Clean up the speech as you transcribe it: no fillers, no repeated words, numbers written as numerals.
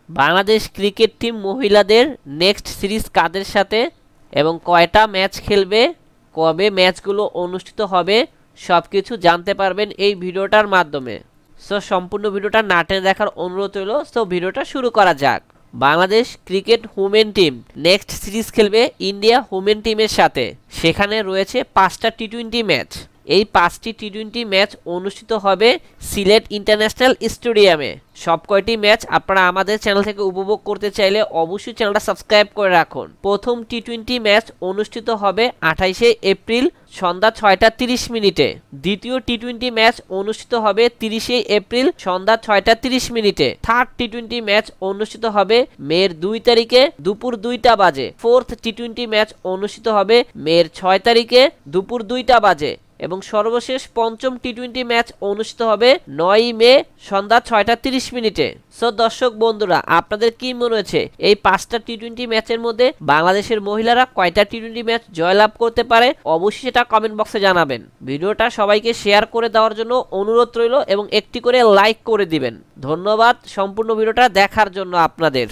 Bangladesh cricket team মহিলাদের next series কাদের সাথে এবং কয়টা ম্যাচ খেলবে, কবে ম্যাচগুলো অনুষ্ঠিত হবে, সব কিছু জানতে পারবেন এই ভিডিওটার মাধ্যমে। সো সম্পূর্ণ ভিডিওটা না টেনে দেখার অনুরোধ রইল। সো ভিডিওটা শুরু করা যাক। Bangladesh cricket women team next series খেলবে ইন্ডিয়া উমেন টিমের সাথে। সেখানে রয়েছে 5টা টি-20 ম্যাচ। এই 5টি টি-20 ম্যাচ অনুষ্ঠিত হবে সিলেট ইন্টারন্যাশনাল স্টেডিয়ামে। সব কয়টি ম্যাচ আপনারা আমাদের চ্যানেল থেকে উপভোগ করতে চাইলে অবশ্যই চ্যানেলটা সাবস্ক্রাইব করে রাখুন। প্রথম টি-20 ম্যাচ অনুষ্ঠিত হবে 28শে এপ্রিল সন্ধ্যা 6টা 30 মিনিটে। দ্বিতীয় টি-20 ম্যাচ অনুষ্ঠিত হবে 30শে এপ্রিল সন্ধ্যা 6টা 30 মিনিটে। থার্ড টি-20 ম্যাচ অনুষ্ঠিত হবে মের 2 তারিখে দুপুর 2টা বাজে। ফোর্থ টি-20 ম্যাচ অনুষ্ঠিত হবে মের 6 তারিখে দুপুর 2টা বাজে। এবং সর্বশেষ পঞ্চম টি-20 ম্যাচ অনুষ্ঠিত হবে 9 মে সন্ধ্যা 6টা 30 মিনিটে। সো দর্শক বন্ধুরা, আপনাদের কি মনে হয়েছে এই 5টা টি-20 ম্যাচের মধ্যে বাংলাদেশের মহিলারা কয়টা টি-20 ম্যাচ জয়লাভ করতে পারে? অবশ্যই সেটা কমেন্ট বক্সে জানাবেন। ভিডিওটা সবাইকে শেয়ার করে দেওয়ার জন্য অনুরোধ রইল এবং একটি করে লাইক করে দিবেন। ধন্যবাদ সম্পূর্ণ ভিডিওটা দেখার জন্য আপনাদের।